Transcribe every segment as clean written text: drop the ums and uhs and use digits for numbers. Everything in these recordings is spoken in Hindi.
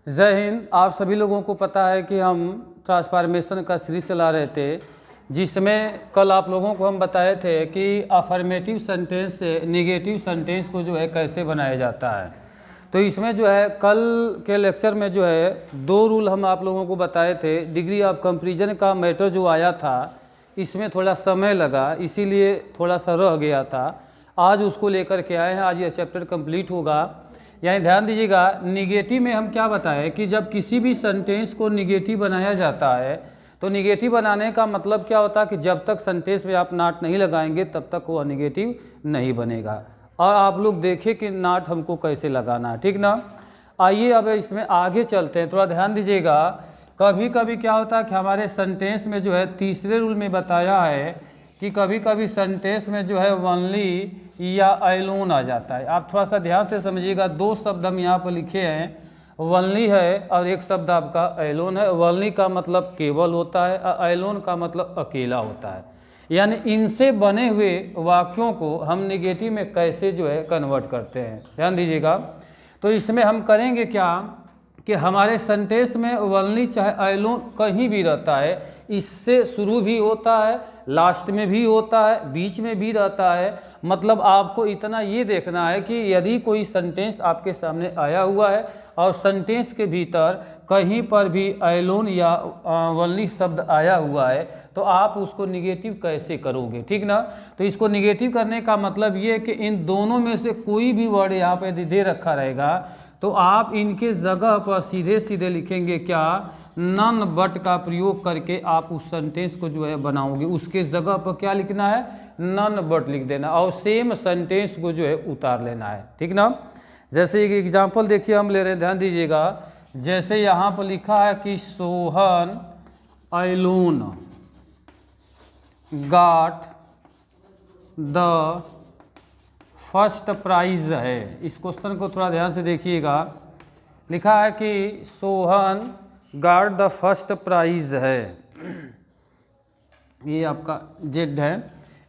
जय हिंद। आप सभी लोगों को पता है कि हम ट्रांसफॉर्मेशन का सीरीज चला रहे थे, जिसमें कल आप लोगों को हम बताए थे कि अफर्मेटिव सेंटेंस से नेगेटिव सेंटेंस को जो है कैसे बनाया जाता है। तो इसमें जो है कल के लेक्चर में जो है 2 रूल हम आप लोगों को बताए थे। डिग्री ऑफ कंपैरिजन का मैटर जो आया था, इसमें थोड़ा समय लगा, इसीलिए थोड़ा सा रह गया था। आज उसको लेकर के आए हैं, आज ये चैप्टर कंप्लीट होगा। यानी ध्यान दीजिएगा, निगेटिव में हम क्या बताएं कि जब किसी भी सेंटेंस को निगेटिव बनाया जाता है तो निगेटिव बनाने का मतलब क्या होता है कि जब तक सेंटेंस में आप नॉट नहीं लगाएंगे तब तक वह निगेटिव नहीं बनेगा। और आप लोग देखें कि नॉट हमको कैसे लगाना है, ठीक ना। आइए अब इसमें आगे चलते हैं, थोड़ा ध्यान दीजिएगा। कभी कभी क्या होता है कि हमारे सेंटेंस में जो है तीसरे रूल में बताया है कि कभी कभी सेंटेंस में जो है ओनली या अलोन आ जाता है। आप थोड़ा सा ध्यान से समझिएगा, 2 शब्द हम यहाँ पर लिखे हैं, ओनली है और एक शब्द आपका अलोन है। ओनली का मतलब केवल होता है और अलोन का मतलब अकेला होता है। यानी इनसे बने हुए वाक्यों को हम निगेटिव में कैसे जो है कन्वर्ट करते हैं, ध्यान दीजिएगा। तो इसमें हम करेंगे क्या कि हमारे सेंटेंस में ओनली चाहे अलोन कहीं भी रहता है, इससे शुरू भी होता है, लास्ट में भी होता है, बीच में भी रहता है। मतलब आपको इतना ये देखना है कि यदि कोई सेंटेंस आपके सामने आया हुआ है और सेंटेंस के भीतर कहीं पर भी अलोन या ओनली शब्द आया हुआ है तो आप उसको निगेटिव कैसे करोगे, ठीक ना। तो इसको निगेटिव करने का मतलब ये है कि इन दोनों में से कोई भी वर्ड यहाँ पे दे रखा रहेगा तो आप इनके जगह पर सीधे सीधे लिखेंगे क्या, नन बट का प्रयोग करके आप उस सेंटेंस को जो है बनाओगे। उसके जगह पर क्या लिखना है, नन बट लिख देना और सेम सेंटेंस को जो है उतार लेना है, ठीक ना। जैसे एक एग्जांपल देखिए हम ले रहे हैं, ध्यान दीजिएगा। जैसे यहाँ पर लिखा है कि Sohan alone got the first prize है। इस क्वेश्चन को थोड़ा ध्यान से देखिएगा। लिखा है कि Sohan got the first prize है, ये आपका जेड है।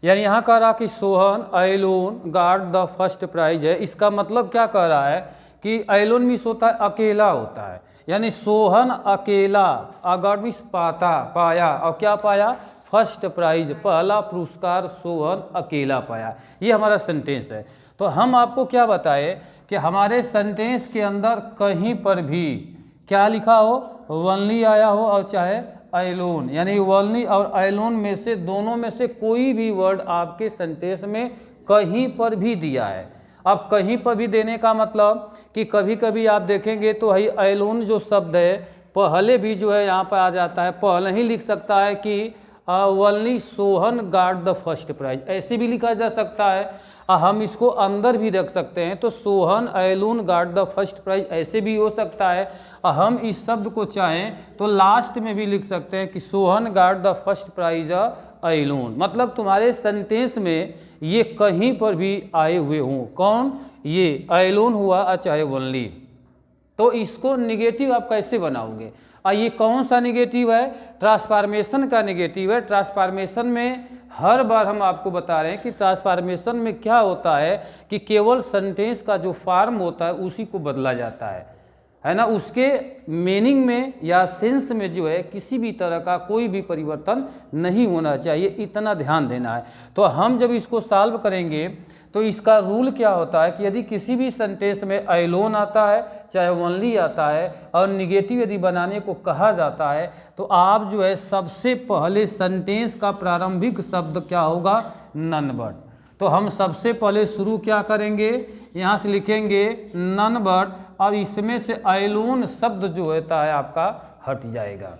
यानी यहाँ कह रहा कि Sohan alone got the first prize है। इसका मतलब क्या कह रहा है कि अलोन मीन्स होता है अकेला होता है, यानी सोहन अकेला, गॉट मीन्स पाया और क्या पाया, फर्स्ट प्राइज, पहला पुरस्कार सोहन अकेला पाया। ये हमारा सेंटेंस है। तो हम आपको क्या बताए कि हमारे सेंटेंस के अंदर कहीं पर भी क्या लिखा हो, ओनली आया हो और चाहे अलोन, यानी ओनली और अलोन में से दोनों में से कोई भी वर्ड आपके सेंटेंस में कहीं पर भी दिया है। अब कहीं पर भी देने का मतलब कि कभी कभी आप देखेंगे तो वही अलोन जो शब्द है पहले भी जो है यहाँ पर आ जाता है, पहले ही लिख सकता है कि only Sohan got the first prize, ऐसे भी लिखा जा सकता है। हम इसको अंदर भी रख सकते हैं, तो Sohan alone got the first prize ऐसे भी हो सकता है। हम इस शब्द को चाहें तो लास्ट में भी लिख सकते हैं कि Sohan got the first prize alone. मतलब तुम्हारे सेंटेंस में ये कहीं पर भी आए हुए हों, कौन, ये अलोन हुआ चाहे ओनली। तो इसको निगेटिव आप कैसे बनाओगे, ये कौन सा निगेटिव है, ट्रांसफॉर्मेशन का निगेटिव है। ट्रांसफॉर्मेशन में हर बार हम आपको बता रहे हैं कि ट्रांसफॉर्मेशन में क्या होता है कि केवल सेंटेंस का जो फॉर्म होता है उसी को बदला जाता है ना। उसके मीनिंग में या सेंस में जो है किसी भी तरह का कोई भी परिवर्तन नहीं होना चाहिए, इतना ध्यान देना है। तो हम जब इसको सॉल्व करेंगे तो इसका रूल क्या होता है कि यदि किसी भी सेंटेंस में अलोन आता है चाहे ओनली आता है और निगेटिव यदि बनाने को कहा जाता है तो आप जो है सबसे पहले सेंटेंस का प्रारंभिक शब्द क्या होगा, नन बट। तो हम सबसे पहले शुरू क्या करेंगे, यहाँ से लिखेंगे नन बट और इसमें से अलोन शब्द जो होता है आपका हट जाएगा।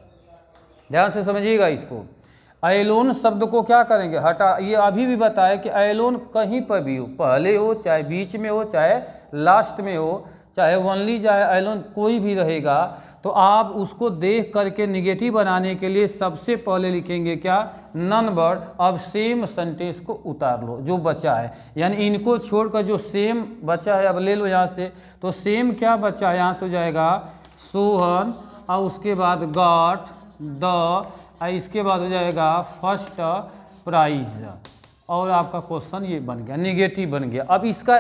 ध्यान से समझिएगा इसको। अलोन शब्द को क्या करेंगे, हटा। ये अभी भी बताया कि अलोन कहीं पर भी हो, पहले हो चाहे बीच में हो चाहे लास्ट में हो, चाहे ओनली चाहे अलोन कोई भी रहेगा। तो आप उसको देख करके निगेटिव बनाने के लिए सबसे पहले लिखेंगे क्या, नन बट। अब सेम सेंटेंस को उतार लो जो बचा है, यानी इनको छोड़कर जो सेम बचा है अब ले लो यहाँ से। तो सेम क्या बचा है, यहाँ से हो जाएगा सोहन और उसके बाद गॉट द, इसके बाद हो जाएगा फर्स्ट प्राइज और आपका क्वेश्चन ये बन गया, निगेटिव बन गया। अब इसका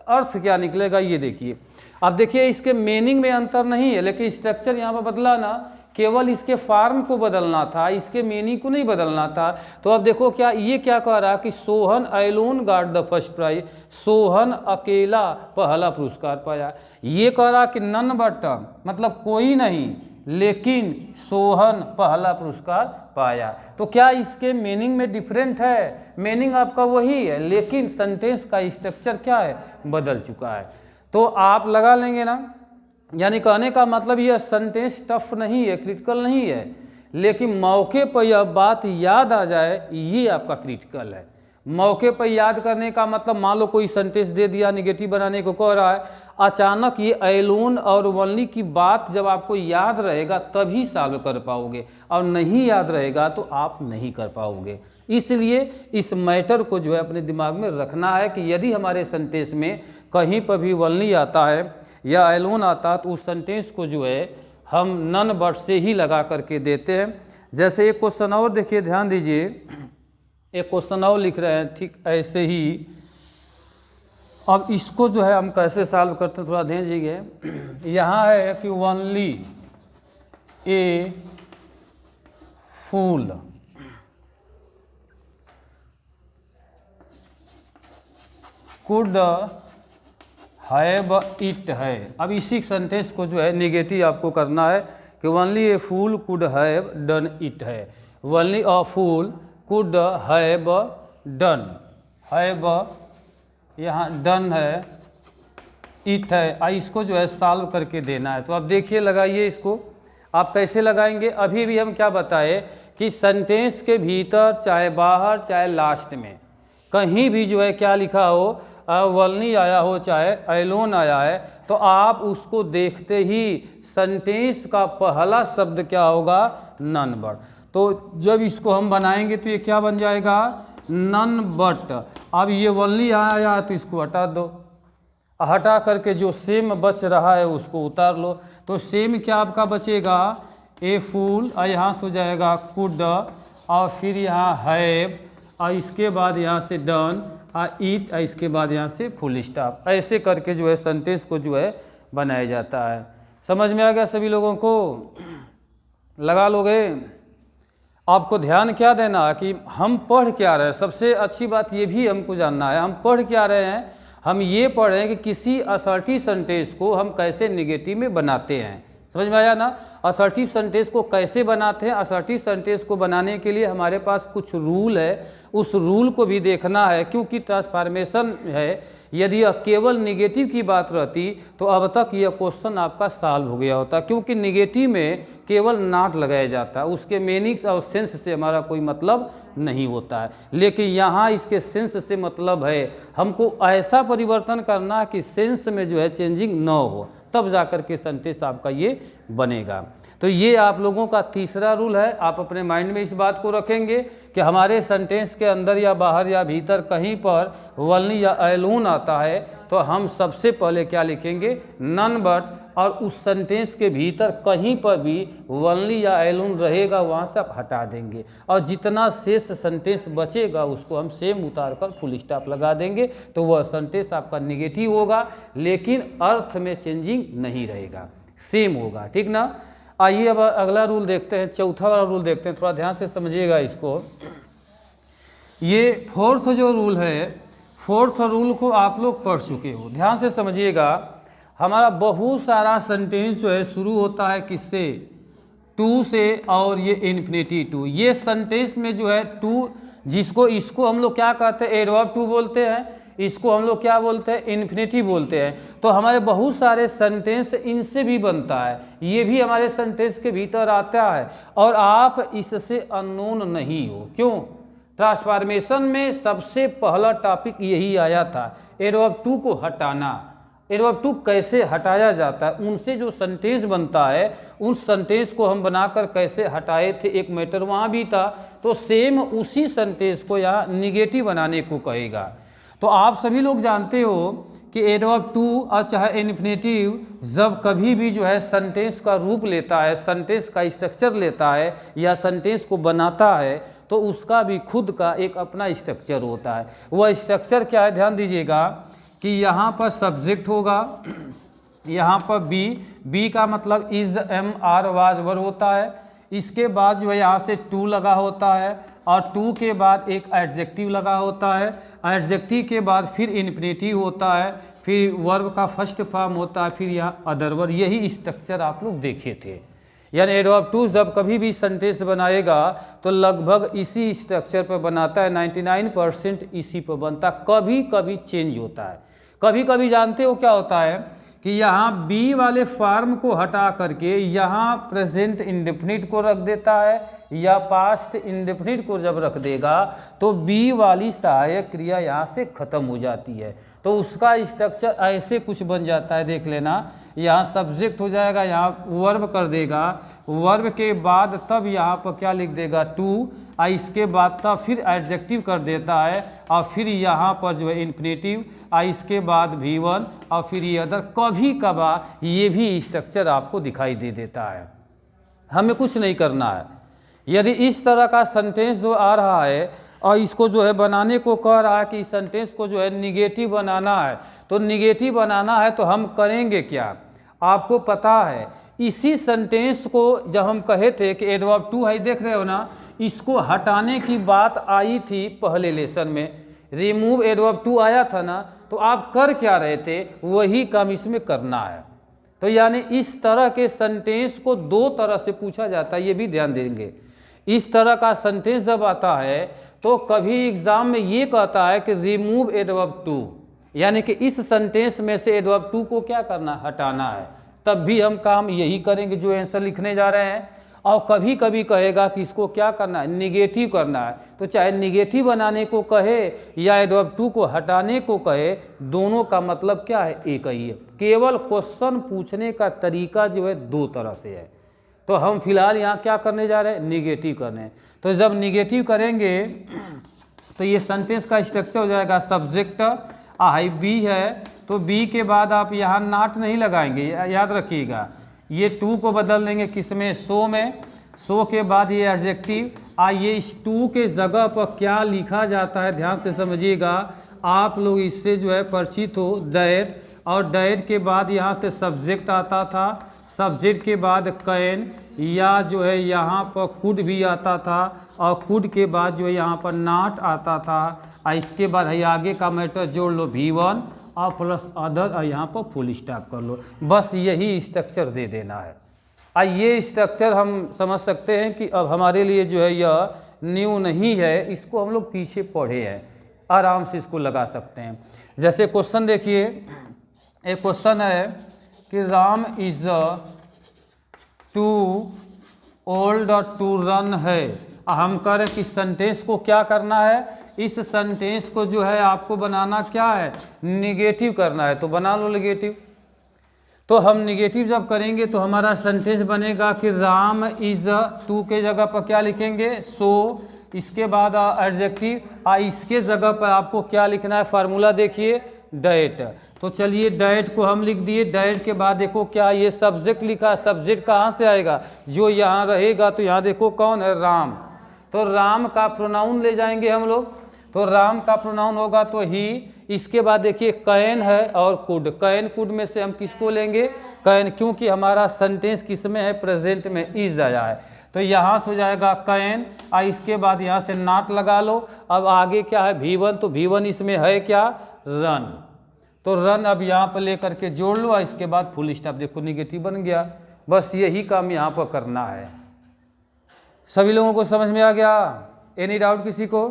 अर्थ क्या निकलेगा ये देखिए। अब देखिए इसके मीनिंग में अंतर नहीं है, लेकिन स्ट्रक्चर यहाँ पर बदला ना, केवल इसके फॉर्म को बदलना था, इसके मीनिंग को नहीं बदलना था। तो अब देखो क्या ये क्या कह रहा है कि Sohan alone got the first prize, Sohan अकेला पहला पुरस्कार पाया। ये कह रहा कि नन बट मतलब कोई नहीं, लेकिन सोहन पहला पुरस्कार पाया। तो क्या इसके मीनिंग में डिफरेंट है? मीनिंग आपका वही है, लेकिन सेंटेंस का स्ट्रक्चर क्या है, बदल चुका है। तो आप लगा लेंगे ना, यानी कहने का मतलब यह सेंटेंस टफ नहीं है, क्रिटिकल नहीं है, लेकिन मौके पर यह बात याद आ जाए, ये आपका क्रिटिकल है। मौके पर याद करने का मतलब मान लो कोई सेंटेंस दे दिया, निगेटिव बनाने को कह रहा है, अचानक ये अलोन और ओनली की बात जब आपको याद रहेगा तभी सॉल्व कर पाओगे, और नहीं याद रहेगा तो आप नहीं कर पाओगे। इसलिए इस मैटर को जो है अपने दिमाग में रखना है कि यदि हमारे सेंटेंस में कहीं पर भी ओनली आता है या अलोन आता है तो उस सेंटेंस को जो है हम नन बट से ही लगा करके देते हैं। जैसे एक क्वेश्चन और देखिए, ध्यान दीजिए, एक क्वेश्चन और लिख रहे हैं ठीक ऐसे ही। अब इसको जो है हम कैसे सॉल्व करते हैं थोड़ा ध्यान दीजिए। यहाँ है कि only a fool could have it है। अब इसी सेंटेंस को जो है नेगेटिव आपको करना है कि only a fool could have done it है। Only a fool could have done, have यहाँ डन है, इट है, इसको जो है सॉल्व करके देना है। तो आप देखिए, लगाइए इसको। आप कैसे लगाएंगे? अभी भी हम क्या बताए कि सेंटेंस के भीतर चाहे बाहर चाहे लास्ट में कहीं भी जो है क्या लिखा हो, ओनली आया हो चाहे अलोन आया है, तो आप उसको देखते ही सेंटेंस का पहला शब्द क्या होगा, नन बट। तो जब इसको हम बनाएंगे तो ये क्या बन जाएगा, नन बट। अब ये ओनली आया है तो इसको हटा दो, हटा करके जो सेम बच रहा है उसको उतार लो। तो सेम क्या आपका बचेगा, ए फूल, और यहाँ से हो जाएगा कुड, और फिर यहाँ हैव, और इसके बाद यहाँ से डन, और ईट, और इसके बाद यहाँ से फुल स्टॉप। ऐसे करके जो है सेंटेंस को जो है बनाया जाता है। समझ में आ गया सभी लोगों को? लगा लोगे? आपको ध्यान क्या देना है कि हम पढ़ क्या रहे हैं। सबसे अच्छी बात ये भी हमको जानना है, हम पढ़ क्या रहे हैं। हम ये पढ़ रहे हैं कि किसी असर्टिव सेंटेंस को हम कैसे नेगेटिव में बनाते हैं। समझ में आया ना? असर्टिव सेंटेंस को कैसे बनाते हैं। असर्टिव सेंटेंस को बनाने के लिए हमारे पास कुछ रूल है, उस रूल को भी देखना है, क्योंकि ट्रांसफॉर्मेशन है। यदि यह केवल निगेटिव की बात रहती तो अब तक यह क्वेश्चन आपका सॉल्व हो गया होता, क्योंकि निगेटिव में केवल नॉट लगाया जाता है, उसके मीनिंग्स और सेंस से हमारा कोई मतलब नहीं होता है। लेकिन यहाँ इसके सेंस से मतलब है। हमको ऐसा परिवर्तन करना कि सेंस में जो है चेंजिंग न हो, तब जाकर के सेंटेंस आपका ये बनेगा। तो ये आप लोगों का तीसरा रूल है। आप अपने माइंड में इस बात को रखेंगे कि हमारे सेंटेंस के अंदर या बाहर या भीतर कहीं पर ओनली या अलोन आता है तो हम सबसे पहले क्या लिखेंगे, नन बट, और उस सेंटेंस के भीतर कहीं पर भी ओनली या अलोन रहेगा वहाँ से आप हटा देंगे, और जितना शेष सेंटेंस बचेगा उसको हम सेम उतार कर फुल स्टॉप लगा देंगे। तो वह सेंटेंस आपका निगेटिव होगा, लेकिन अर्थ में चेंजिंग नहीं रहेगा, सेम होगा। ठीक ना? आइए अब अगला रूल देखते हैं, चौथा वाला रूल देखते हैं। थोड़ा ध्यान से समझिएगा इसको। ये फोर्थ जो रूल है, फोर्थ रूल को आप लोग पढ़ चुके हो, ध्यान से समझिएगा। हमारा बहुत सारा सेंटेंस जो है शुरू होता है किससे, टू से, और ये इन्फिनिटी टू। ये सेंटेंस में जो है टू, जिसको इसको हम लोग क्या कहते हैं, एडवर्ब टू बोलते हैं, इसको हम लोग क्या बोलते हैं, इन्फिनिटी बोलते हैं। तो हमारे बहुत सारे सेंटेंस इनसे भी बनता है, ये भी हमारे सेंटेंस के भीतर आता है, और आप इससे अननोन नहीं हो। क्यों? ट्रांसफॉर्मेशन में सबसे पहला टॉपिक यही आया था, एडवर्ब टू को हटाना। एडवर्ब टू कैसे हटाया जाता है, उनसे जो सेंटेंस बनता है उस सेंटेंस को हम बनाकर कैसे हटाए थे, एक मैटर वहाँ भी था। तो सेम उसी सेंटेंस को यहाँ निगेटिव बनाने को कहेगा। तो आप सभी लोग जानते हो कि एडवर्ब टू और चाहे इन्फिनेटिव जब कभी भी जो है सेंटेंस का रूप लेता है, सेंटेंस का स्ट्रक्चर लेता है या सेंटेंस को बनाता है, तो उसका भी खुद का एक अपना स्ट्रक्चर होता है। वह स्ट्रक्चर क्या है, ध्यान दीजिएगा कि यहाँ पर सब्जेक्ट होगा, यहाँ पर बी का मतलब इज, एम, आर, वाज, वर होता है। इसके बाद जो है यहाँ से टू लगा होता है और टू के बाद एक एडजेक्टिव लगा होता है। एडजेक्टिव के बाद फिर इन्फिनेटिव होता है, फिर वर्ब का फर्स्ट फॉर्म होता है, फिर यहाँ अदर वर्ब। यही स्ट्रक्चर आप लोग देखे थे। यानी एडवर्ब टू जब कभी भी सेंटेंस बनाएगा तो लगभग इसी स्ट्रक्चर पर बनाता है, 99% इसी पर बनता। कभी कभी चेंज होता है, कभी कभी जानते हो क्या होता है कि यहाँ बी वाले फॉर्म को हटा करके यहाँ प्रेजेंट इंडेफिनिट को रख देता है, या पास्ट इंडेफिनिट को जब रख देगा तो बी वाली सहायक क्रिया यहाँ से खत्म हो जाती है। तो उसका स्ट्रक्चर ऐसे कुछ बन जाता है, देख लेना। यहाँ सब्जेक्ट हो जाएगा, यहाँ वर्ब कर देगा, वर्ब के बाद तब यहाँ पर क्या लिख देगा, टू, और इसके बाद तब फिर एडजेक्टिव कर देता है, और फिर यहाँ पर जो है इन्फिनेटिव, और इसके बाद V1, और फिर ये अदर। कभी कभार ये भी स्ट्रक्चर आपको दिखाई दे देता है। हमें कुछ नहीं करना है। यदि इस तरह का सेंटेंस जो आ रहा है और इसको जो है बनाने को कह रहा है कि इस सेंटेंस को जो है निगेटिव बनाना है, तो निगेटिव बनाना है तो हम करेंगे क्या, आपको पता है। इसी सेंटेंस को जब हम कहे थे कि एडवर्ब टू है, देख रहे हो ना, इसको हटाने की बात आई थी पहले लेसन में, रिमूव एडवर्ब टू आया था ना, तो आप कर क्या रहे थे, वही काम इसमें करना है। तो यानी इस तरह के सेंटेंस को दो तरह से पूछा जाता है, ये भी ध्यान देंगे। इस तरह का सेंटेंस जब आता है तो कभी एग्जाम में ये कहता है कि रिमूव एडवर्ब टू, यानी कि इस सेंटेंस में से एडवर्ब टू को क्या करना, हटाना है। तब भी हम काम यही करेंगे जो आंसर लिखने जा रहे हैं। और कभी कभी कहेगा कि इसको क्या करना है, निगेटिव करना है। तो चाहे निगेटिव बनाने को कहे या एडवर्ब टू को हटाने को कहे, दोनों का मतलब क्या है, एक ही है। केवल क्वेश्चन पूछने का तरीका जो है दो तरह से है। तो हम फिलहाल यहाँ क्या करने जा रहे हैं, निगेटिव करने हैं। तो जब निगेटिव करेंगे तो ये सेंटेंस का स्ट्रक्चर हो जाएगा, सब्जेक्ट आई बी है, तो बी के बाद आप यहाँ नॉट नहीं लगाएंगे, याद रखिएगा। ये टू को बदल देंगे किस में, सो में। सो के बाद ये एडजेक्टिव, ये इस टू के जगह पर क्या लिखा जाता है, ध्यान से समझिएगा। आप लोग इससे जो है परिचित हो, दैट, और दैट के बाद यहाँ से सब्जेक्ट आता था, सब्जेक्ट के बाद कैन, या जो है यहाँ पर कुड भी आता था, और कुड के बाद जो है यहाँ पर नॉट आता था, और इसके बाद है आगे का मैटर जोड़ लो V1 और प्लस अदर, और यहाँ पर फुल स्टॉप कर लो। बस यही स्ट्रक्चर दे देना है। ये स्ट्रक्चर हम समझ सकते हैं कि अब हमारे लिए जो है यह न्यू नहीं है, इसको हम लोग पीछे पढ़े हैं, आराम से इसको लगा सकते हैं। जैसे क्वेश्चन देखिए, एक क्वेश्चन है कि Ram is too old to run है। हम कह रहे हैं कि सेंटेंस को क्या करना है, इस सेंटेंस को जो है आपको बनाना क्या है, निगेटिव करना है। तो बना लो निगेटिव। तो हम निगेटिव जब करेंगे तो हमारा सेंटेंस बनेगा कि राम इज, टू के जगह पर क्या लिखेंगे, सो, इसके बाद एडजेक्टिव, इसके जगह पर आपको क्या लिखना है, फार्मूला देखिए, दैट। तो चलिए दैट को हम लिख दिए। दैट के बाद देखो क्या ये सब्जेक्ट लिखा, सब्जेक्ट कहाँ से आएगा, जो यहाँ रहेगा। तो यहाँ देखो कौन है, राम। तो राम का प्रोनाउन ले जाएंगे हम लोग। तो राम का प्रोनाउन होगा तो ही। इसके बाद देखिए कैन है और कुड। कैन कुड में से हम किसको लेंगे, कैन, क्योंकि हमारा सेंटेंस किस में है, प्रेजेंट में, इज आया है। तो यहाँ से हो जाएगा कैन, और इसके बाद यहाँ से नॉट लगा लो। अब आगे क्या है, V1, तो V1 इसमें है क्या, रन। तो रन अब यहाँ पर लेकर के जोड़ लो, और इसके बाद फुल स्टॉप। देखो निगेटिव बन गया। बस यही काम यहाँ पर करना है। सभी लोगों को समझ में आ गया, एनी डाउट किसी को?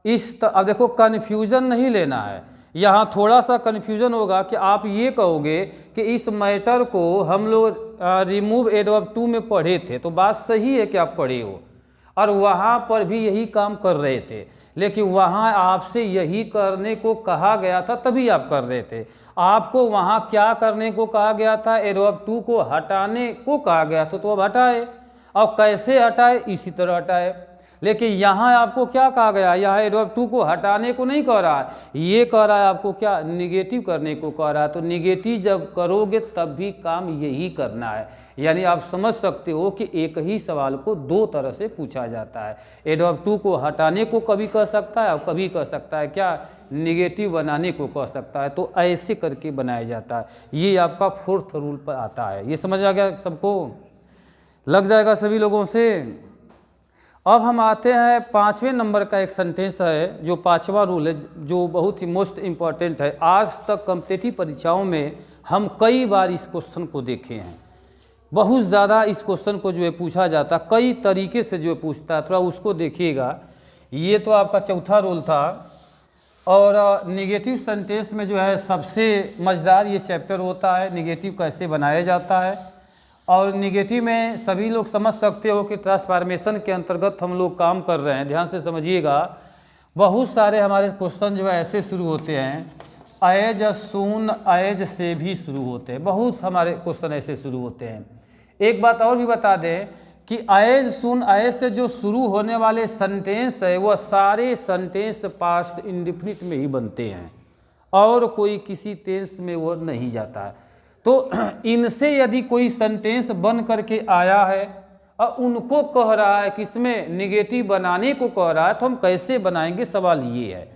अब देखो कन्फ्यूजन नहीं लेना है। यहाँ थोड़ा सा कन्फ्यूजन होगा कि आप ये कहोगे कि इस मैटर को हम लोग रिमूव एडवर्ब टू में पढ़े थे, तो बात सही है कि आप पढ़े हो, और वहाँ पर भी यही काम कर रहे थे, लेकिन वहाँ आपसे यही करने को कहा गया था, तभी आप कर रहे थे। आपको वहाँ क्या करने को कहा गया था, एडवर्ब टू को हटाने को कहा गया था, तो अब हटाए। और कैसे हटाए, इसी तरह हटाए। लेकिन यहाँ आपको क्या कहा गया, यहाँ एडवर्ब टू को हटाने को नहीं कह रहा है, ये कह रहा है आपको क्या, निगेटिव करने को कह रहा है। तो निगेटिव जब करोगे तब भी काम यही करना है। यानी आप समझ सकते हो कि एक ही सवाल को दो तरह से पूछा जाता है। एडवर्ब टू को हटाने को कभी कह सकता है और कभी कह सकता है क्या, निगेटिव बनाने को कह सकता है। तो ऐसे करके बनाया जाता है। ये आपका फोर्थ रूल पर आता है। ये समझ आ गया सबको, लग जाएगा सभी लोगों से। अब हम आते हैं 5वें नंबर का एक सेंटेंस है, जो 5वां रूल है, जो बहुत ही मोस्ट इम्पॉर्टेंट है। आज तक कॉम्पिटिटिव परीक्षाओं में हम कई बार इस क्वेश्चन को देखे हैं। बहुत ज़्यादा इस क्वेश्चन को जो है पूछा जाता, कई तरीके से जो है पूछता है, थोड़ा उसको देखिएगा। ये तो आपका चौथा रूल था। और निगेटिव सेंटेंस में जो है सबसे मज़ेदार ये चैप्टर होता है, निगेटिव कैसे बनाया जाता है। और निगेटिव में सभी लोग समझ सकते हो कि ट्रांसफॉर्मेशन के अंतर्गत हम लोग काम कर रहे हैं। ध्यान से समझिएगा, बहुत सारे हमारे क्वेश्चन जो है ऐसे शुरू होते हैं, एज, सून, एज से भी शुरू होते हैं। बहुत हमारे क्वेश्चन ऐसे शुरू होते हैं। एक बात और भी बता दें कि एज, सून, एज से जो शुरू होने वाले सेंटेंस है वह सारे सेंटेंस पास्ट इंडेफिनिट में ही बनते हैं और कोई किसी टेंस में वो नहीं जाता है। तो इनसे यदि कोई सेंटेंस बन करके आया है और उनको कह रहा है कि इसमें निगेटिव बनाने को कह रहा है, तो हम कैसे बनाएंगे, सवाल ये है।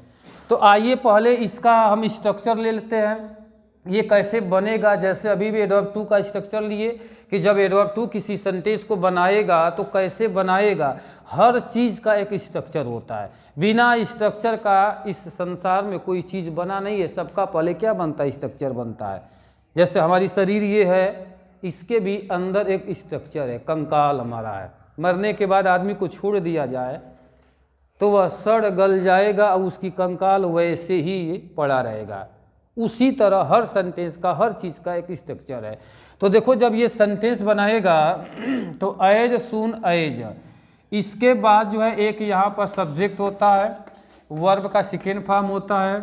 तो आइए पहले इसका हम स्ट्रक्चर ले लेते हैं, ये कैसे बनेगा। जैसे अभी भी एडवर्ब टू का स्ट्रक्चर लिए कि जब एडवर्ब टू किसी सेंटेंस को बनाएगा तो कैसे बनाएगा। हर चीज़ का एक स्ट्रक्चर होता है, बिना स्ट्रक्चर का इस संसार में कोई चीज़ बना नहीं है। सबका पहले क्या बनता है, स्ट्रक्चर बनता है। जैसे हमारी शरीर ये है, इसके भी अंदर एक स्ट्रक्चर है, कंकाल हमारा है। मरने के बाद आदमी को छोड़ दिया जाए तो वह सड़ गल जाएगा और उसकी कंकाल वैसे ही पड़ा रहेगा। उसी तरह हर सेंटेंस का, हर चीज़ का एक स्ट्रक्चर है। तो देखो, जब ये सेंटेंस बनाएगा तो एज, सून, एज, इसके बाद जो है एक यहाँ पर सब्जेक्ट होता है, वर्ब का सेकेंड फॉर्म होता है,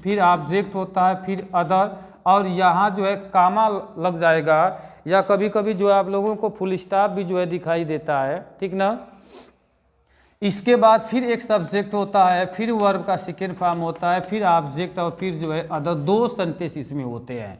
फिर ऑब्जेक्ट होता है, फिर अदर, और यहाँ जो है कामा लग जाएगा, या कभी कभी जो है आप लोगों को फुल स्टॉप भी जो है दिखाई देता है, ठीक ना। इसके बाद फिर एक सब्जेक्ट होता है, फिर वर्ब का सेकेंड फॉर्म होता है, फिर ऑब्जेक्ट, और फिर जो है अदर। दो सेंटेंस इसमें होते हैं।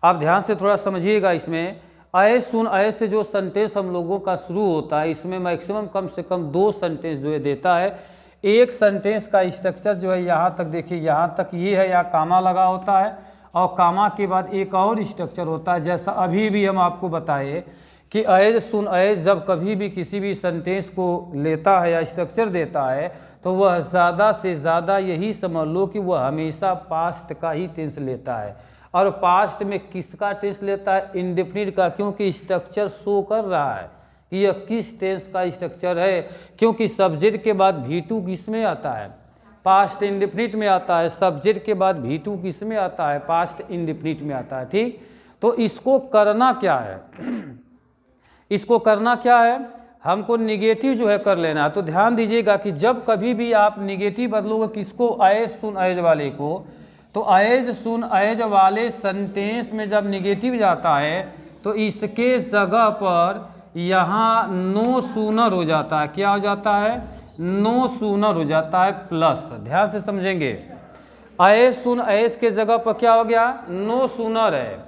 आप ध्यान से थोड़ा समझिएगा। इसमें एज, सून, एज से जो सेंटेंस हम लोगों का शुरू होता है, इसमें मैक्सिमम कम से कम दो सेंटेंस जो है देता है। एक सेंटेंस का स्ट्रक्चर जो है यहाँ तक देखिए, यहाँ तक ये है, यहाँ कामा लगा होता है, और कामा के बाद एक और स्ट्रक्चर होता है। जैसा अभी भी हम आपको बताए कि एज, सुन, एज जब कभी भी किसी भी सेंटेंस को लेता है या स्ट्रक्चर देता है तो वह ज़्यादा से ज़्यादा यही समझ लो कि वह हमेशा पास्ट का ही टेंस लेता है। और पास्ट में किसका टेंस लेता है, इंडेफिनिट का, क्योंकि स्ट्रक्चर शो कर रहा है कि यह किस टेंस का स्ट्रक्चर है। क्योंकि सब्जेक्ट के बाद V2 किस में आता है, पास्ट इंडेफिनिट में आता है। सब्जेक्ट के बाद V2 किस में आता है, पास्ट इंडेफिनिट में आता है। ठीक, तो इसको करना क्या है, इसको करना क्या है, हमको निगेटिव जो है कर लेना है। तो ध्यान दीजिएगा कि जब कभी भी आप निगेटिव बदलोगे किसको, एज, सुन, एज वाले को, तो एज, सुन, एज वाले सेंटेंस में जब निगेटिव जाता है तो इसके जगह पर यहाँ नो सूनर हो जाता है। क्या हो जाता है, नो सूनर हो जाता है प्लस। ध्यान से समझेंगे, एज, सुन, एज के जगह पर क्या हो गया, नो सूनर है।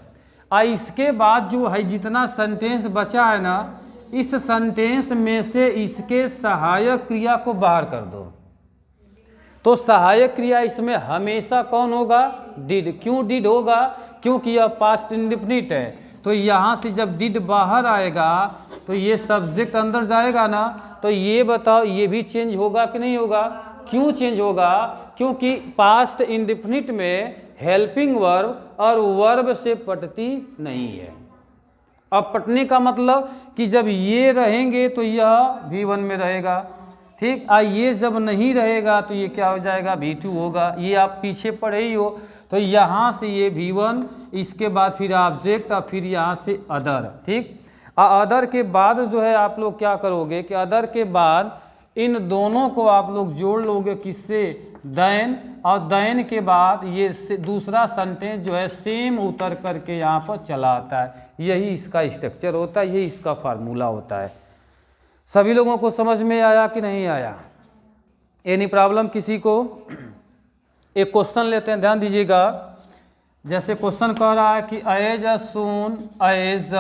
इसके बाद जो है जितना सेंटेंस बचा है ना, इस सेंटेंस में से इसके सहायक क्रिया को बाहर कर दो। तो सहायक क्रिया इसमें हमेशा कौन होगा, डिड। क्यों डिड होगा, क्योंकि यह पास्ट इंडेफिनिट है। तो यहाँ से जब डिड बाहर आएगा तो ये सब्जेक्ट अंदर जाएगा ना, तो ये बताओ ये भी चेंज होगा कि नहीं होगा। क्यों चेंज होगा, क्योंकि पास्ट इंडेफिनिट में हेल्पिंग वर्ब और वर्ब से पटती नहीं है। अब पटने का मतलब कि जब ये रहेंगे तो यह V1 में रहेगा। ठीक, ये जब नहीं रहेगा तो ये क्या हो जाएगा, V2 होगा। ये आप पीछे पढ़े ही हो। तो यहाँ से ये V1, इसके बाद फिर ऑब्जेक्ट, और फिर यहाँ से अदर। ठीक, अदर के बाद जो है आप लोग क्या करोगे कि अदर के बाद इन दोनों को आप लोग जोड़ लोगे किससे, दैन, और दैन के बाद ये दूसरा सेंटेंस जो है सेम उतर करके यहाँ पर चला आता है। यही इसका स्ट्रक्चर होता है, यही इसका फार्मूला होता है। सभी लोगों को समझ में आया कि नहीं आया? एनी प्रॉब्लम किसी को? एक क्वेश्चन लेते हैं, ध्यान दीजिएगा। जैसे क्वेश्चन कह रहा है कि एज सून एज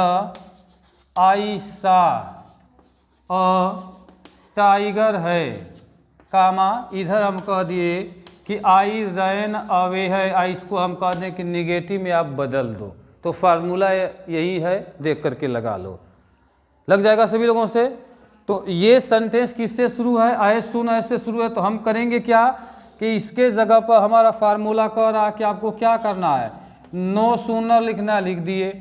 आई सा अ टाइगर है, कामा इधर हम कह दिए कि आई रैन अवे है, आई इसको हम कह दें कि निगेटिव में आप बदल दो, तो फार्मूला यही है, देख करके लगा लो, लग जाएगा सभी लोगों से। तो ये सेंटेंस किससे शुरू है? एज सून एज से शुरू है, तो हम करेंगे क्या कि इसके जगह पर हमारा फार्मूला कह रहा है कि आपको क्या करना है, नो सूनर लिखना है, लिख दिए।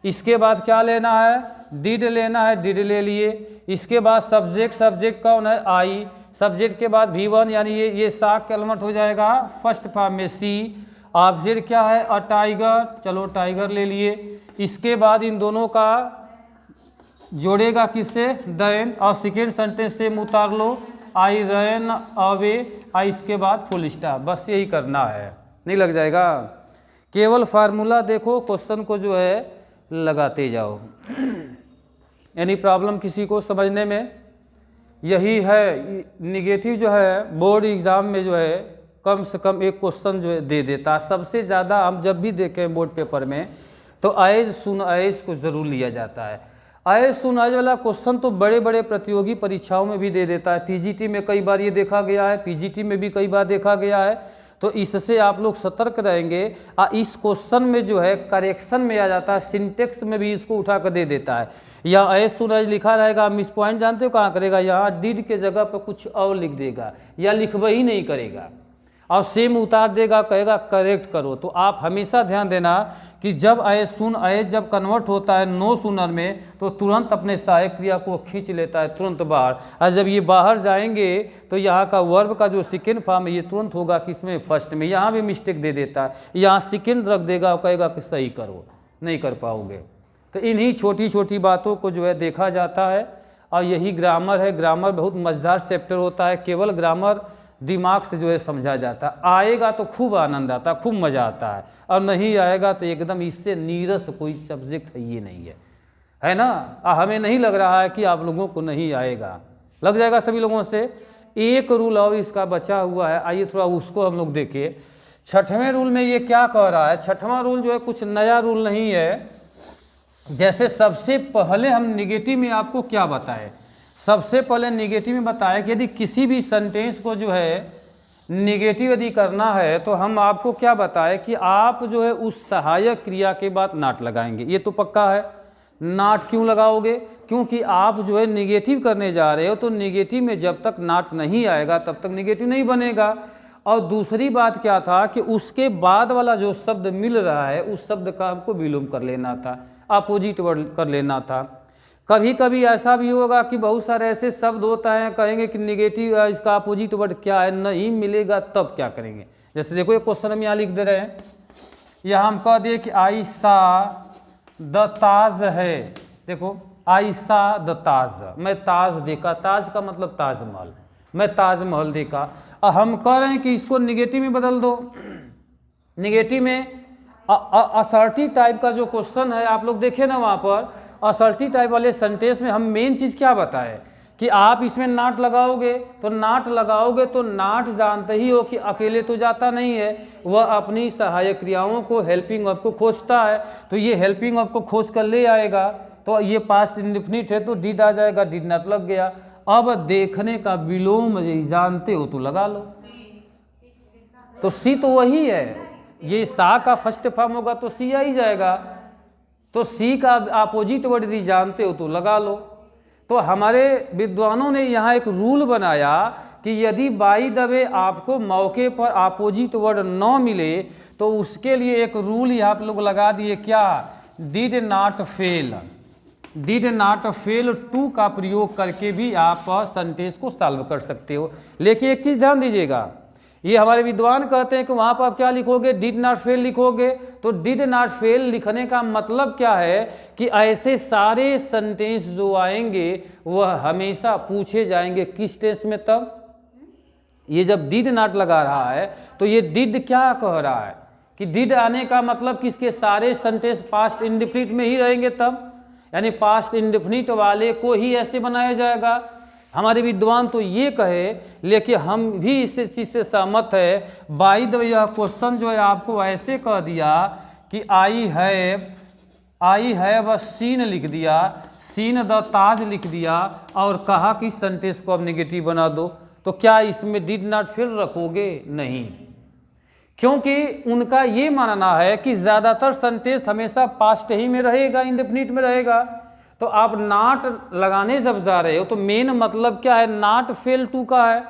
इसके बाद क्या लेना है? डिड लेना है, डिड ले लिए। इसके बाद सब्जेक्ट, सब्जेक्ट कौन है? आई। सब्जेक्ट के बाद V1 यानी ये साग कलमट हो जाएगा फर्स्ट फॉर्म में सी। ऑब्जेक्ट क्या है? अ टाइगर, चलो टाइगर ले लिए। इसके बाद इन दोनों का जोड़ेगा किससे? देन, और सेकेंड सेंटेंस से उतार लो, आई रैन अवे, आई इसके बाद फुल स्टॉप, बस यही करना है, नहीं लग जाएगा? केवल फार्मूला देखो, क्वेश्चन को जो है लगाते जाओ। एनी प्रॉब्लम किसी को समझने में? यही है, निगेटिव जो है बोर्ड एग्ज़ाम में जो है कम से कम एक क्वेश्चन जो है दे देता है। सबसे ज़्यादा हम जब भी देखें बोर्ड पेपर में तो एज सुन एज को ज़रूर लिया जाता है। एज सुन एज वाला क्वेश्चन तो बड़े बड़े प्रतियोगी परीक्षाओं में भी दे देता है। TGT में कई बार ये देखा गया है, PGT में भी कई बार देखा गया है। तो इससे आप लोग सतर्क रहेंगे। इस क्वेश्चन में जो है करेक्शन में आ जाता है, सिंटेक्स में भी इसको उठा कर दे देता है। यहाँ एज सुन एज लिखा रहेगा, मिस पॉइंट जानते हो कहाँ करेगा? यहाँ डिड के जगह पर कुछ और लिख देगा या लिखवा ही नहीं करेगा और सेम उतार देगा, कहेगा करेक्ट करो। तो आप हमेशा ध्यान देना कि जब एज सुन एज जब कन्वर्ट होता है नो सुनर में तो तुरंत अपने सहायक क्रिया को खींच लेता है तुरंत बाहर, और जब ये बाहर जाएंगे तो यहाँ का वर्ब का जो सेकेंड फॉर्म है ये तुरंत होगा किसमें? फर्स्ट में। यहाँ भी मिस्टेक दे देता है, यहाँ सेकेंड रख देगा और कहेगा कि सही करो, नहीं कर पाओगे। तो इन्हीं छोटी छोटी बातों को जो है देखा जाता है, और यही ग्रामर है। ग्रामर बहुत मज़ेदार चैप्टर होता है, केवल ग्रामर दिमाग से जो है समझा जाता है। आएगा तो खूब आनंद आता है, खूब मज़ा आता है, और नहीं आएगा तो एकदम इससे नीरस कोई सब्जेक्ट है ये नहीं है ना? हमें नहीं लग रहा है कि आप लोगों को नहीं आएगा, लग जाएगा सभी लोगों से। एक रूल और इसका बचा हुआ है, आइए थोड़ा उसको हम लोग देखें। छठवें रूल में ये क्या कह रहा है? छठवां रूल जो है कुछ नया रूल नहीं है। जैसे सबसे पहले हम निगेटिव में आपको क्या बताएं? सबसे पहले निगेटिव में बताया कि यदि किसी भी सेंटेंस को जो है निगेटिव यदि करना है तो हम आपको क्या बताएं कि आप जो है उस सहायक क्रिया के बाद नॉट लगाएंगे। ये तो पक्का है। नॉट क्यों लगाओगे? क्योंकि आप जो है निगेटिव करने जा रहे हो, तो निगेटिव में जब तक नॉट नहीं आएगा तब तक निगेटिव नहीं बनेगा। और दूसरी बात क्या था कि उसके बाद वाला जो शब्द मिल रहा है उस शब्द का हमको विलोम कर लेना था, अपोजिट वर्ड कर लेना था। कभी कभी ऐसा भी होगा कि बहुत सारे ऐसे शब्द होता है, कहेंगे कि निगेटिव इसका अपोजिट वर्ड क्या है, नहीं मिलेगा तब क्या करेंगे? जैसे देखो एक क्वेश्चन हम यहाँ लिख दे रहे हैं, यहाँ हम कह दिए कि आई सा द ताज है। देखो आई सा द ताज, मैं ताज देखा, ताज का मतलब ताजमहल, मैं ताजमहल देखा। और हम कह रहे हैं कि इसको निगेटिव में बदल दो। निगेटिव में असर्टिव टाइप का जो क्वेश्चन है आप लोग देखे ना, वहाँ पर असर्टिव टाइप वाले सेंटेंस में हम मेन चीज़ क्या बताएं कि आप इसमें नॉट लगाओगे, तो नॉट लगाओगे तो नॉट जानते ही हो कि अकेले तो जाता नहीं है, वह अपनी सहायक क्रियाओं को हेल्पिंग वर्ब को खोजता है। तो ये हेल्पिंग वर्ब को खोज कर ले आएगा, तो ये पास्ट इंडेफिनिट है तो डिड आ जाएगा, डिड नॉट लग गया। अब देखने का विलोम जानते हो तो लगा लो, तो सी तो वही है, ये सा का फर्स्ट फॉर्म होगा तो सी आ ही जाएगा। तो सी का अपोजिट वर्ड यदि जानते हो तो लगा लो। तो हमारे विद्वानों ने यहाँ एक रूल बनाया कि यदि बाई द वे आपको मौके पर अपोजिट वर्ड न मिले तो उसके लिए एक रूल यहाँ आप लोग लगा दिए, क्या? Did not fail. Did not fail to का प्रयोग करके भी आप सेंटेंस को सॉल्व कर सकते हो। लेकिन एक चीज़ ध्यान दीजिएगा, ये हमारे विद्वान कहते हैं कि वहाँ पर आप क्या लिखोगे? डिड नॉट फेल लिखोगे। तो डिड नॉट फेल लिखने का मतलब क्या है कि ऐसे सारे सेंटेंस जो आएंगे वह हमेशा पूछे जाएंगे किस टेंस में? तब ये जब डिड नॉट लगा रहा है तो ये डिड क्या कह रहा है कि डिड आने का मतलब किसके? सारे सेंटेंस पास्ट इंडेफिनिट में ही रहेंगे तब, यानी पास्ट इंडेफिनिट वाले को ही ऐसे बनाया जाएगा। हमारे विद्वान तो ये कहे, लेकिन हम भी इस चीज़ से सहमत है। बाई द वे यह क्वेश्चन जो है आपको ऐसे कह दिया कि आई हैव सीन लिख दिया, सीन द ताज लिख दिया और कहा कि सेंटेंस को अब नेगेटिव बना दो, तो क्या इसमें डिड नॉट फेल रखोगे? नहीं, क्योंकि उनका ये मानना है कि ज़्यादातर सेंटेंस हमेशा पास्ट ही में रहेगा, इंडेफिनिट में रहेगा। तो आप नॉट लगाने जब जा रहे हो तो मेन मतलब क्या है? नॉट फेल टू का है।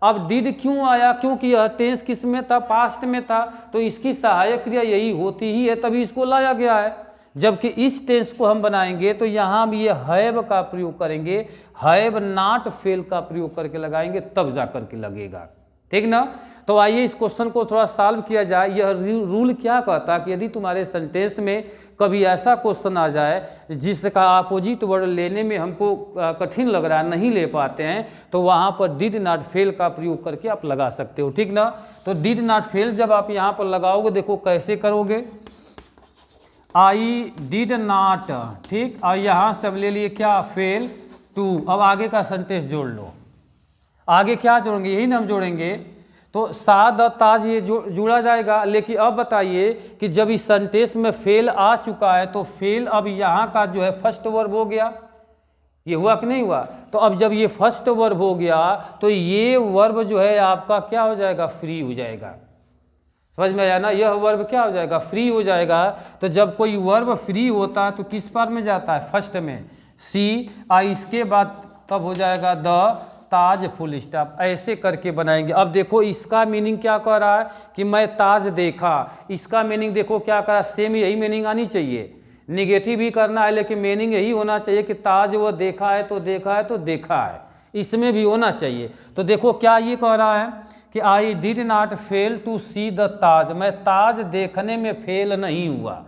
अब डिड क्यों आया? क्योंकि यह टेंस किस में था? पास्ट में था, तो इसकी सहायक क्रिया यही होती ही है, तभी इसको लाया गया है। जबकि इस टेंस को हम बनाएंगे तो यहाँ भी ये हैव का प्रयोग करेंगे, हैव नॉट फेल का प्रयोग करके लगाएंगे, तब जा करके लगेगा। ठीक ना? तो आइए इस क्वेश्चन को थोड़ा सॉल्व किया जाए। यह रूल क्या कहता है कि यदि तुम्हारे सेंटेंस में कभी ऐसा क्वेश्चन आ जाए जिसका अपोजिट वर्ड लेने में हमको कठिन लग रहा है, नहीं ले पाते हैं, तो वहाँ पर डिड नॉट फेल का प्रयोग करके आप लगा सकते हो। ठीक ना? तो डिड नॉट फेल जब आप यहाँ पर लगाओगे, देखो कैसे करोगे। आई डिड नॉट, ठीक, और यहाँ से अब ले लिए क्या? Fail to. अब आगे का सेंटेंस जोड़ लो। आगे क्या जोड़ेंगे? यही ना हम जोड़ेंगे। तो साद ताज ये जुड़ा जाएगा। लेकिन अब बताइए कि जब इस सेंटेंस में फेल आ चुका है तो फेल अब यहाँ का जो है फर्स्ट वर्ब हो गया। ये हुआ कि नहीं हुआ? तो अब जब ये फर्स्ट वर्ब हो गया तो ये वर्ब जो है आपका क्या हो जाएगा? फ्री हो जाएगा। समझ में आया ना? यह वर्ब क्या हो जाएगा? फ्री हो जाएगा। तो जब कोई वर्ब फ्री होता है तो किस पार्ट में जाता है? फर्स्ट में, सी। इसके बाद तब हो जाएगा द ताज फुल स्टॉप। ऐसे करके बनाएंगे। अब देखो इसका मीनिंग क्या कह रहा है कि मैं ताज देखा। इसका मीनिंग देखो क्या कह रहा है? सेम यही मीनिंग आनी चाहिए। निगेटिव ही करना है लेकिन मीनिंग यही होना चाहिए कि ताज वो देखा है तो देखा है तो देखा है, इसमें भी होना चाहिए। तो देखो क्या ये कह रहा है कि I did not fail to see the Taj. मैं ताज देखने में फेल नहीं हुआ।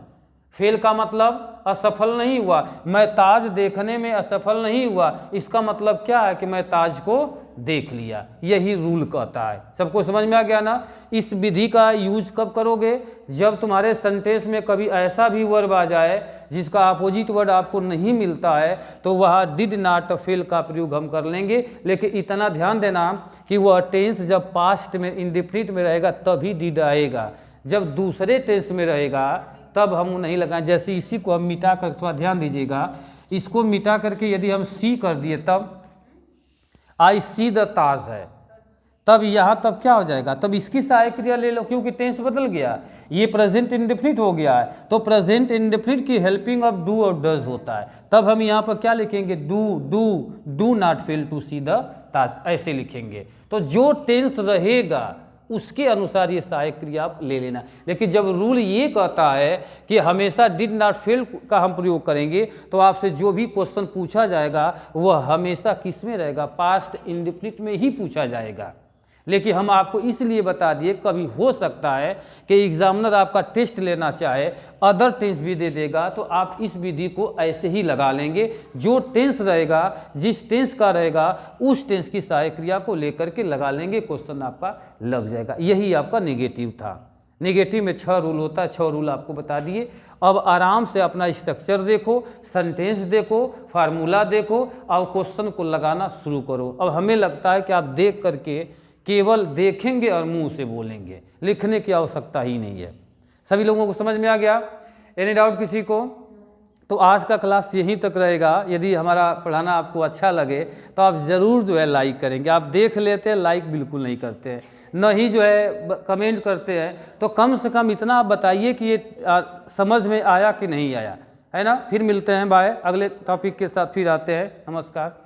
फेल का मतलब असफल नहीं हुआ। मैं ताज देखने में असफल नहीं हुआ, इसका मतलब क्या है कि मैं ताज को देख लिया। यही रूल कहता है। सबको समझ में आ गया ना? इस विधि का यूज कब करोगे? जब तुम्हारे सेंटेंस में कभी ऐसा भी वर्ब आ जाए जिसका अपोजिट वर्ड आपको नहीं मिलता है, तो वह डिड नॉट फेल का प्रयोग हम कर लेंगे। लेकिन इतना ध्यान देना कि वह टेंस जब पास्ट में इंडेफिनिट में रहेगा तभी डिड आएगा। जब दूसरे टेंस में रहेगा तब हम नहीं लगाएं। जैसे इसी को हम मिटा कर, थोड़ा ध्यान दीजिएगा, इसको मिटा करके यदि हम सी कर दिए तब आई सी द ताज है, तब यहाँ तब क्या हो जाएगा? तब इसकी सहायक क्रिया ले लो क्योंकि टेंस बदल गया। ये प्रेजेंट इंडेफिनिट हो गया है, तो प्रेजेंट इंडेफिनिट की हेल्पिंग ऑफ डू और डज होता है। तब हम यहाँ पर क्या लिखेंगे? Do not fail to see the Taj, ऐसे लिखेंगे। तो जो टेंस रहेगा उसके अनुसार ये सहायक क्रिया आप ले लेना। लेकिन जब रूल ये कहता है कि हमेशा डिड नॉट फेल का हम प्रयोग करेंगे, तो आपसे जो भी क्वेश्चन पूछा जाएगा वह हमेशा किस में रहेगा? पास्ट इंडेफिनिट में ही पूछा जाएगा। लेकिन हम आपको इसलिए बता दिए, कभी हो सकता है कि एग्जामिनर आपका टेस्ट लेना चाहे, अदर टेंस भी दे देगा, तो आप इस विधि को ऐसे ही लगा लेंगे। जो टेंस रहेगा, जिस टेंस का रहेगा, उस टेंस की सहायक क्रिया को लेकर के लगा लेंगे, क्वेश्चन आपका लग जाएगा। यही आपका नेगेटिव था। नेगेटिव में 6 रूल होता है, 6 रूल आपको बता दिए। अब आराम से अपना स्ट्रक्चर देखो, सेंटेंस देखो, फार्मूला देखो और क्वेश्चन को लगाना शुरू करो। अब हमें लगता है कि आप देख करके केवल देखेंगे और मुंह से बोलेंगे, लिखने की आवश्यकता ही नहीं है। सभी लोगों को समझ में आ गया? एनी डाउट किसी को? तो आज का क्लास यहीं तक रहेगा। यदि हमारा पढ़ाना आपको अच्छा लगे तो आप ज़रूर जो है लाइक करेंगे। आप देख लेते हैं, लाइक बिल्कुल नहीं करते हैं, न ही जो है कमेंट करते हैं। तो कम से कम इतना आप बताइए कि ये समझ में आया कि नहीं आया, है ना? फिर मिलते हैं, बाय। अगले टॉपिक के साथ फिर आते हैं। नमस्कार।